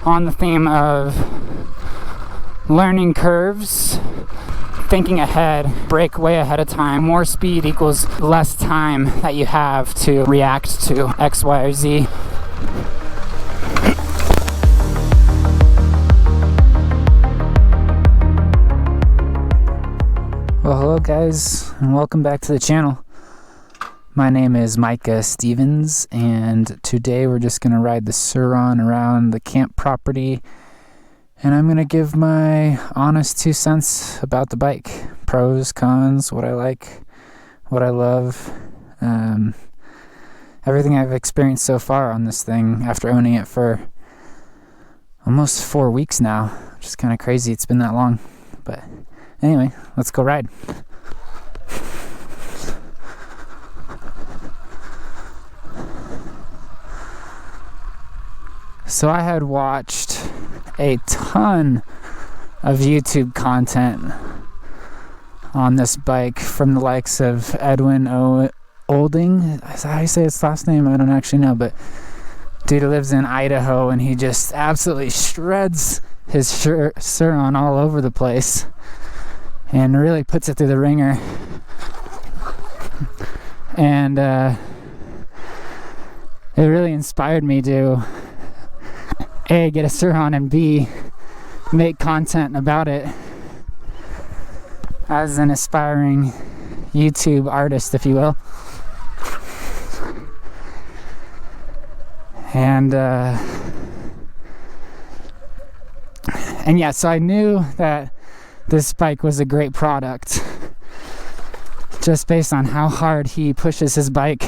on the theme of learning curves, thinking ahead, brake way ahead of time. More speed equals less time that you have to react to X, Y, or Z. Well, hello guys, and welcome back to the channel. My name is Micah Stevens, and today we're just going to ride the Sur-ron around the camp property, and I'm going to give my honest 2 cents about the bike. Pros, cons, what I like, what I love, everything I've experienced so far on this thing after owning it for almost 4 weeks now. Which is kind of crazy it's been that long. But anyway, let's go ride. So I had watched a ton of YouTube content on this bike from the likes of Edwin Olding. Is that how you say his last name? I don't actually know, but dude lives in Idaho and he just absolutely shreds his Sur-ron all over the place and really puts it through the ringer. And it really inspired me to A, get a Sur-ron, and B, make content about it as an aspiring YouTube artist, if you will. And yeah, so I knew that this bike was a great product just based on how hard he pushes his bike.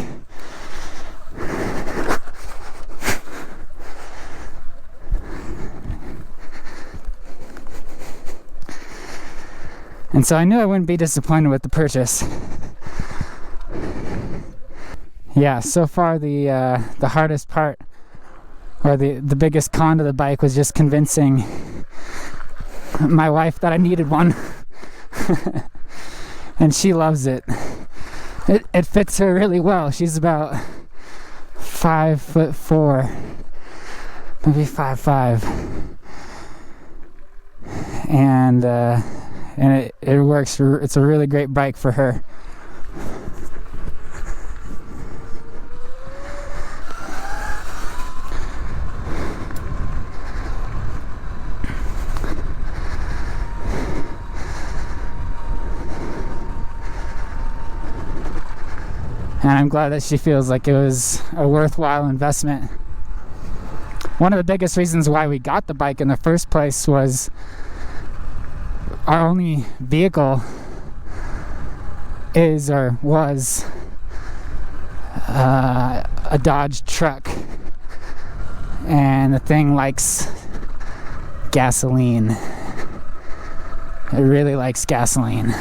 And so I knew I wouldn't be disappointed with the purchase. Yeah, so far the hardest part, or the biggest con to the bike, was just convincing my wife that I needed one. And she loves it. It fits her really well. She's about 5'4", maybe 5'5", and it works. It's a really great bike for her. And I'm glad that she feels like it was a worthwhile investment. One of the biggest reasons why we got the bike in the first place was our only vehicle was a Dodge truck, and the thing likes gasoline. It really likes gasoline,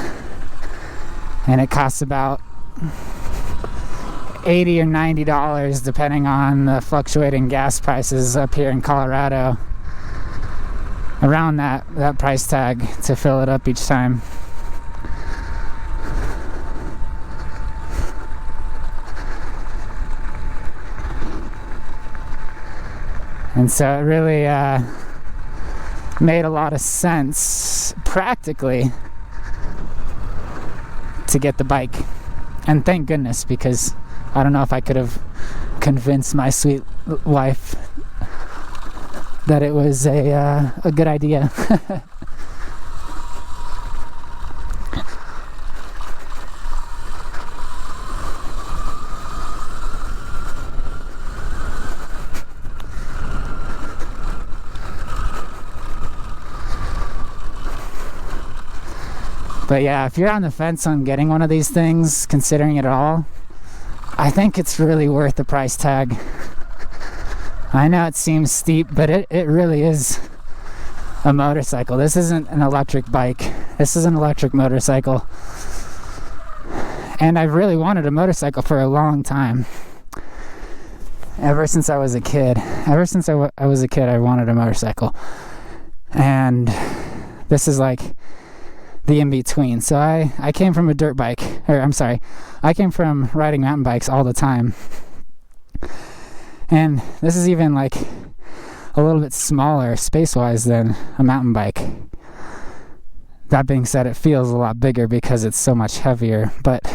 and it costs about $80 or $90 depending on the fluctuating gas prices up here in Colorado. Around that price tag to fill it up each time. And so it really made a lot of sense practically to get the bike. And thank goodness, because I don't know if I could have convinced my sweet wife that it was a good idea. But yeah, if you're on the fence on getting one of these things, considering it at all, I think it's really worth the price tag. I know it seems steep, but it really is a motorcycle. This isn't an electric bike. This is an electric motorcycle. And I've really wanted a motorcycle for a long time. Ever since I was a kid. Ever since I was a kid, I wanted a motorcycle. And this is like the in-between. So I came from a dirt bike. I came from riding mountain bikes all the time. And this is even like a little bit smaller space-wise than a mountain bike. That being said, it feels a lot bigger because it's so much heavier. But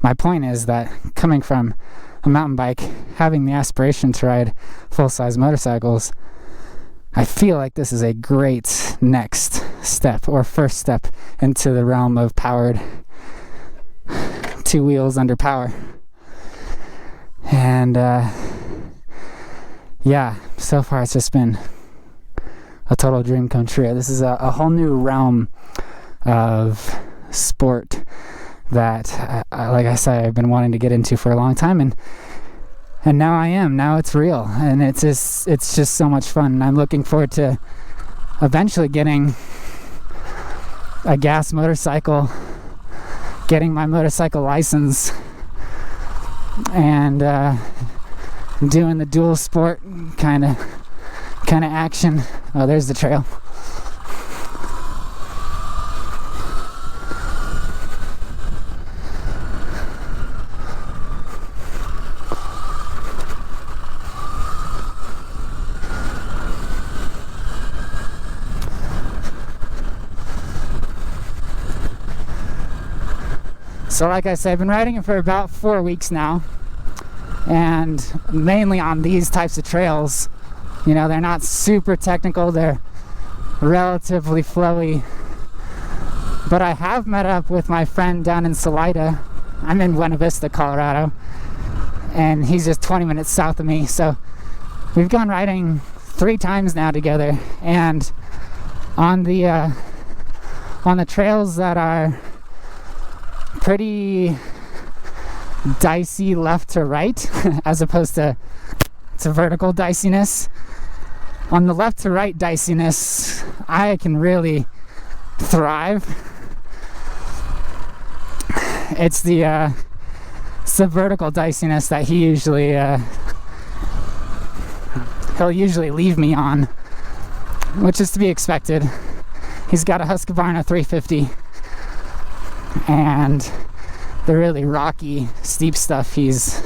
my point is that coming from a mountain bike, having the aspiration to ride full-size motorcycles, I feel like this is a great next step or first step into the realm of powered, two wheels under power. And yeah, so far it's just been a total dream come true. This is a whole new realm of sport that, like I said, I've been wanting to get into for a long time, and now I am. Now it's real, and it's just so much fun. And I'm looking forward to eventually getting a gas motorcycle, getting my motorcycle license, and doing the dual sport kind of action. Oh, there's the trail. So like I said, I've been riding it for about 4 weeks now, and mainly on these types of trails. You know, they're not super technical, they're relatively flowy. But I have met up with my friend down in Salida. I'm in Buena Vista, Colorado, and he's just 20 minutes south of me. So we've gone riding 3 times now together, and on the trails that are pretty dicey left to right as opposed to vertical diciness. On the left to right diciness, I can really thrive. It's the vertical diciness that he usually he'll usually leave me on, which is to be expected. He's got a Husqvarna 350, and the really rocky, steep stuff he's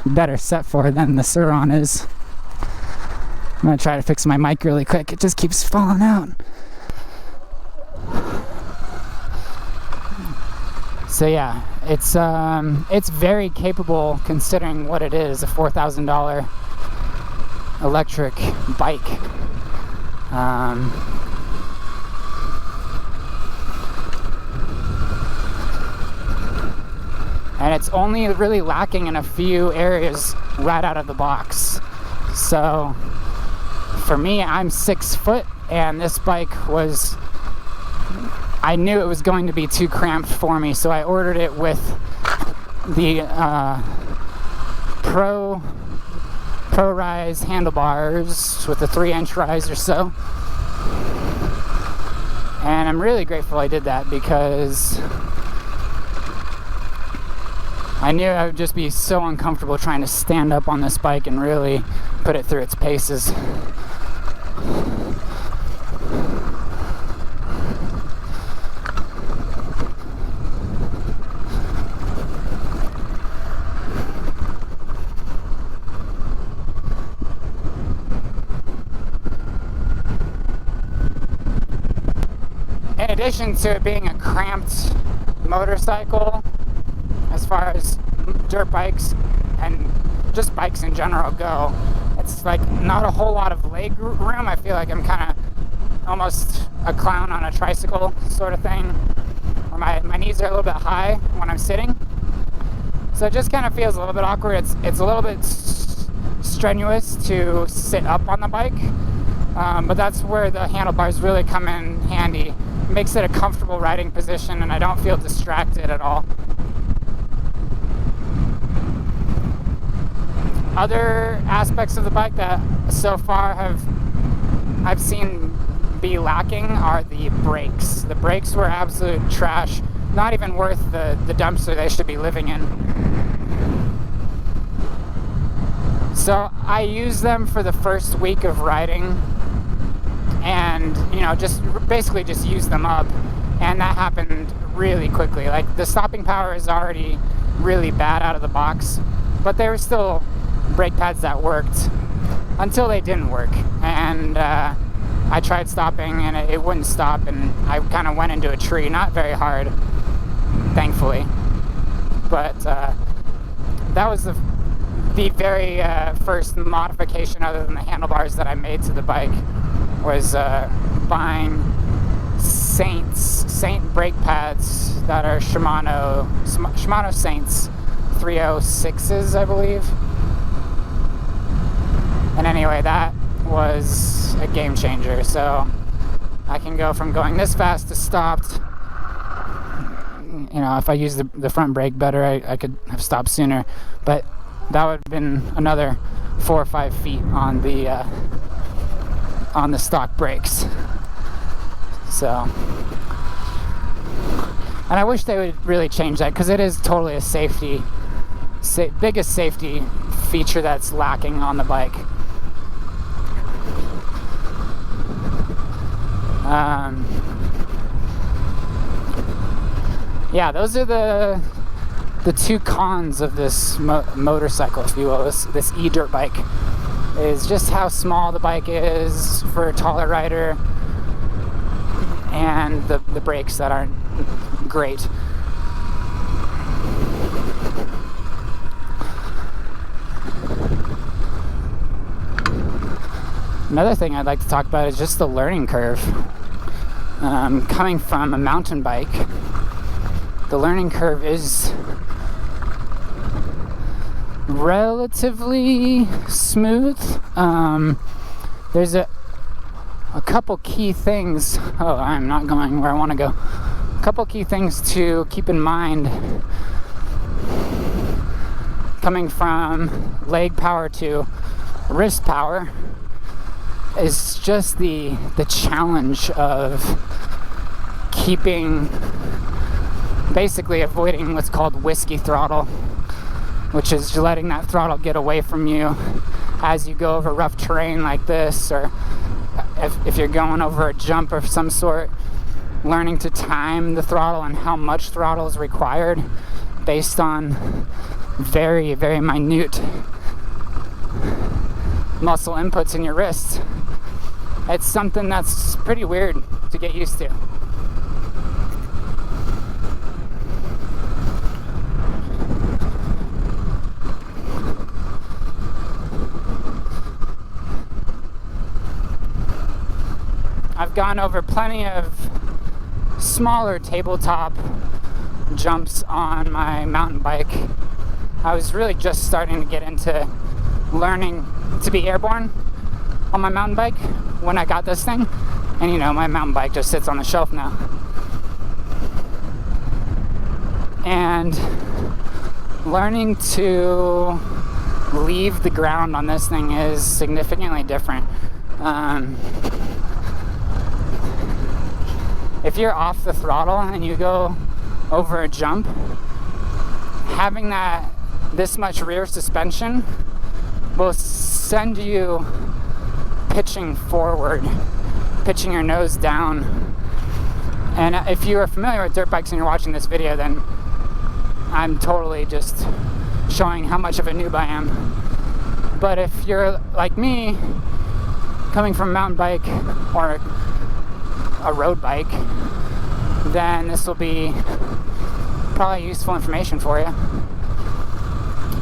better set for than the Sur-ron is. I'm gonna try to fix my mic really quick. It just keeps falling out. So yeah, it's very capable considering what it is, a $4,000 electric bike. And it's only really lacking in a few areas right out of the box. So for me, I'm 6 foot, and this bike I knew it was going to be too cramped for me, so I ordered it with the Pro Rise handlebars with a 3-inch rise or so. And I'm really grateful I did that, because I knew I would just be so uncomfortable trying to stand up on this bike and really put it through its paces. In addition to it being a cramped motorcycle, as far as dirt bikes and just bikes in general go, it's like not a whole lot of leg room. I feel like I'm kind of almost a clown on a tricycle sort of thing, where my knees are a little bit high when I'm sitting. So it just kind of feels a little bit awkward. It's a little bit strenuous to sit up on the bike, but that's where the handlebars really come in handy. It makes it a comfortable riding position, and I don't feel distracted at all. Other aspects of the bike that so far I've seen be lacking are the brakes. The brakes were absolute trash, not even worth the dumpster they should be living in. So I used them for the first week of riding, and just basically just used them up, and that happened really quickly. Like, the stopping power is already really bad out of the box, but there were still brake pads that worked. until they didn't work. And I tried stopping and it wouldn't stop, and I kind of went into a tree, not very hard, thankfully. But that was the very first modification other than the handlebars that I made to the bike, was buying Saint brake pads that are Shimano Saints 306s, I believe. And anyway, that was a game changer. So I can go from going this fast to stopped. You know, if I used the front brake better, I could have stopped sooner. But that would have been another 4 or 5 feet on the stock brakes. So, and I wish they would really change that, because it is totally a biggest safety feature that's lacking on the bike. Yeah, those are the two cons of this motorcycle, if you will, this e-dirt bike, is just how small the bike is for a taller rider, and the brakes that aren't great. Another thing I'd like to talk about is just the learning curve. Coming from a mountain bike, the learning curve is relatively smooth. There's a couple key things. Oh, I'm not going where I want to go. A couple key things to keep in mind coming from leg power to wrist power is just the challenge of basically avoiding what's called whiskey throttle, which is letting that throttle get away from you as you go over rough terrain like this, or if you're going over a jump of some sort, learning to time the throttle and how much throttle is required based on very, very minute muscle inputs in your wrists. It's something that's pretty weird to get used to. I've gone over plenty of smaller tabletop jumps on my mountain bike. I was really just starting to get into learning to be airborne on my mountain bike when I got this thing. And you know, my mountain bike just sits on the shelf now. And learning to leave the ground on this thing is significantly different. If you're off the throttle and you go over a jump, having this much rear suspension will send you pitching forward, pitching your nose down. And if you are familiar with dirt bikes and you're watching this video, then I'm totally just showing how much of a noob I am. But if you're like me, coming from a mountain bike or a road bike, then this will be probably useful information for you.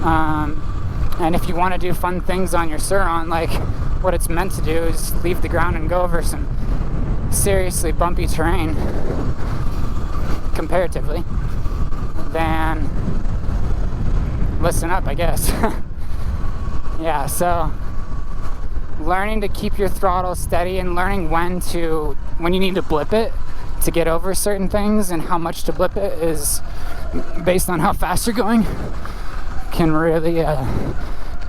And if you want to do fun things on your Sur-ron, like what it's meant to do is leave the ground and go over some seriously bumpy terrain, comparatively, then listen up, I guess. Yeah, so learning to keep your throttle steady and learning when you need to blip it to get over certain things, and how much to blip it is based on how fast you're going, can really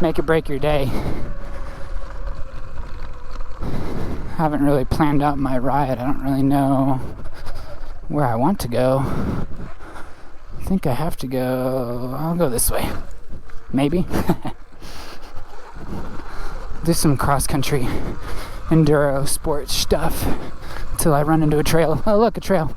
make or break your day. Haven't really planned out my ride. I don't really know where I want to go. I think I have to go. I'll go this way. Maybe. Do some cross-country enduro sports stuff until I run into a trail. Oh, look, a trail.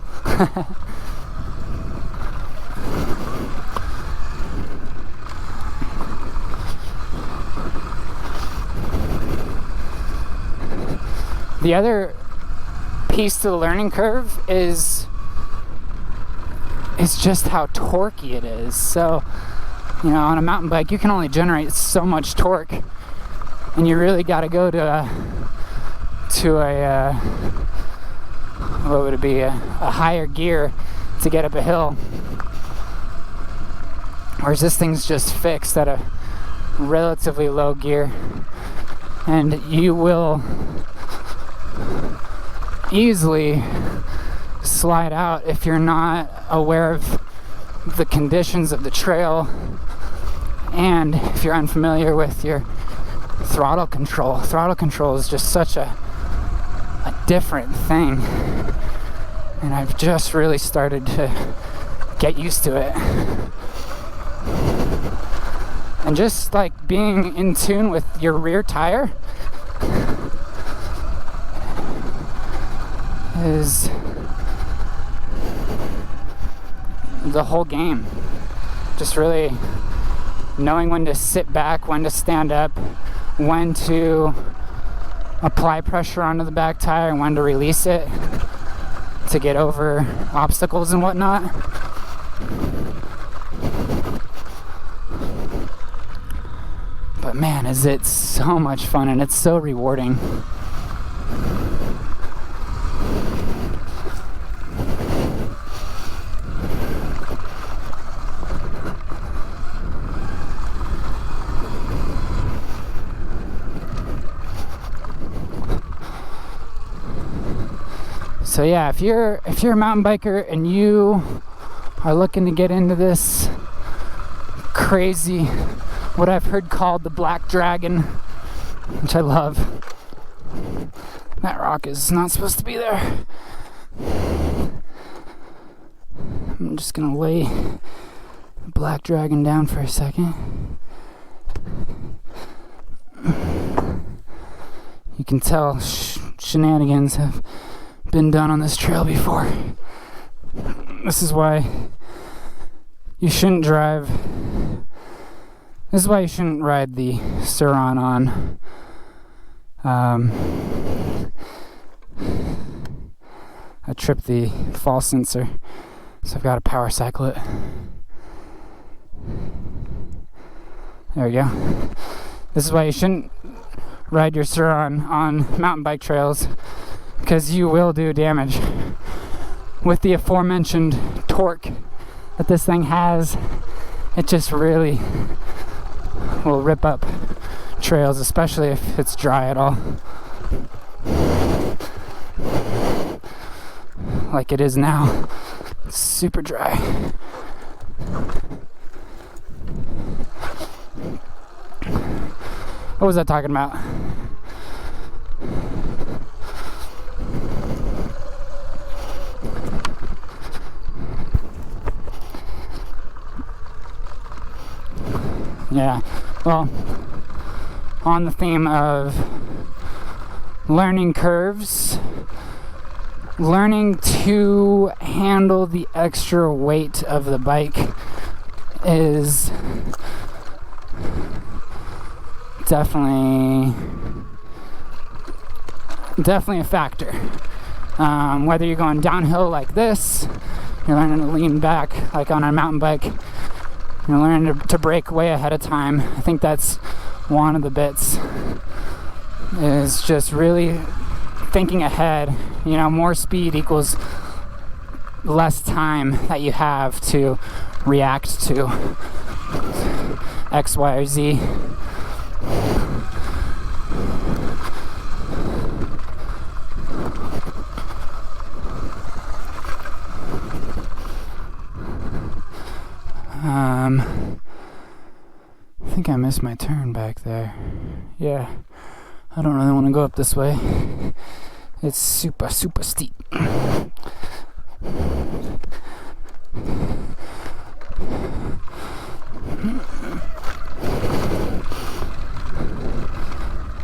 The other piece to the learning curve is just how torquey it is. So, you know, on a mountain bike, you can only generate so much torque, and you really got to go to a what would it be, a higher gear to get up a hill. Whereas this thing's just fixed at a relatively low gear, and you will easily slide out if you're not aware of the conditions of the trail, and if you're unfamiliar with your throttle control. Throttle control is just such a different thing, and I've just really started to get used to it. And just like being in tune with your rear tire is the whole game. Just really knowing when to sit back, when to stand up, when to apply pressure onto the back tire, and when to release it to get over obstacles and whatnot. But man, is it so much fun, and it's so rewarding. So yeah, if you're a mountain biker and you are looking to get into this crazy, what I've heard called the Black Dragon, which I love. That rock is not supposed to be there. I'm just gonna lay the Black Dragon down for a second. You can tell shenanigans have been done on this trail before. This is why you shouldn't drive. This is why you shouldn't ride the Sur-ron on I tripped the fall sensor, so I've got to power cycle it. There we go. This is why you shouldn't ride your Sur-ron on mountain bike trails, because you will do damage. With the aforementioned torque that this thing has, it just really will rip up trails, especially if it's dry at all. Like it is now. It's super dry. What was I talking about? Yeah, well, on the theme of learning curves, learning to handle the extra weight of the bike is definitely a factor. Whether you're going downhill like this, you're learning to lean back like on a mountain bike, you're learning to brake way ahead of time. I think that's one of the bits, is just really thinking ahead. You know, more speed equals less time that you have to react to X, Y, or Z. I think I missed my turn back there. Yeah, I don't really want to go up this way. It's super steep.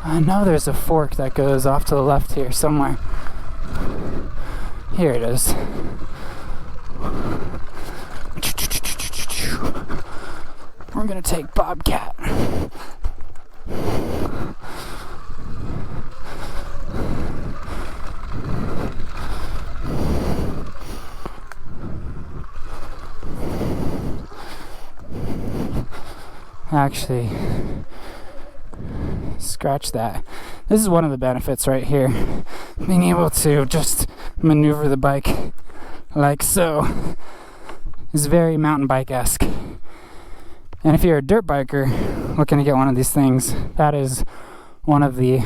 I know there's a fork that goes off to the left here somewhere. Here it is. We're gonna take Bobcat. actually scratch that. This is one of the benefits right here. Being able to just maneuver the bike like so is very mountain bike-esque. And if you're a dirt biker looking to get one of these things, that is one of the,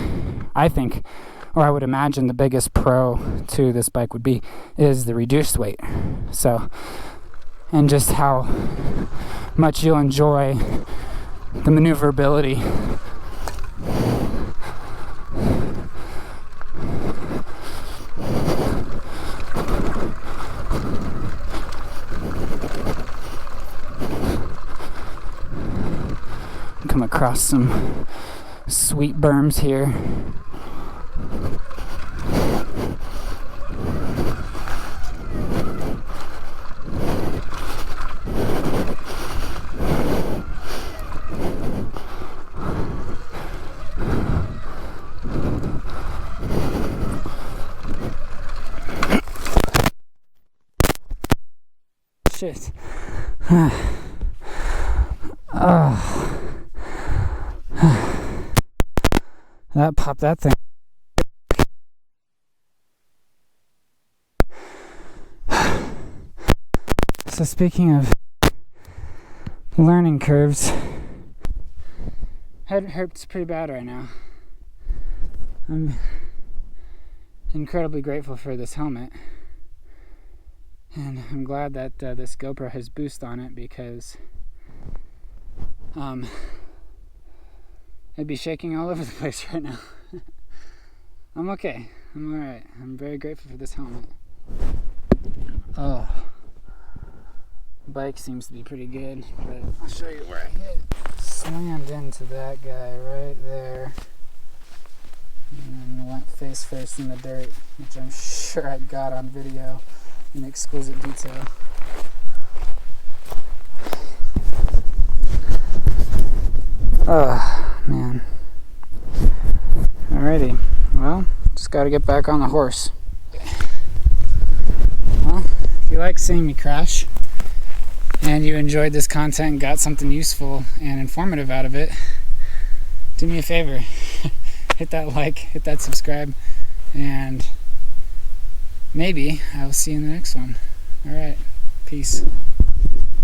I think, or I would imagine the biggest pro to this bike would be, is the reduced weight. So, and just how much you'll enjoy the maneuverability. Come across some sweet berms here. Shit. That popped that thing. So speaking of learning curves, head hurts pretty bad right now. I'm incredibly grateful for this helmet, and I'm glad that this GoPro has boost on it, because I'd be shaking all over the place right now. I'm okay. I'm alright. I'm very grateful for this helmet. Oh. Bike seems to be pretty good, but I'll show you where I hit. Slammed into that guy right there. And went face first in the dirt, which I'm sure I got on video in exquisite detail. Oh, man. Alrighty. Well, just gotta get back on the horse. Well, if you like seeing me crash, and you enjoyed this content and got something useful and informative out of it, do me a favor. Hit that like, hit that subscribe, and maybe I will see you in the next one. Alright, peace.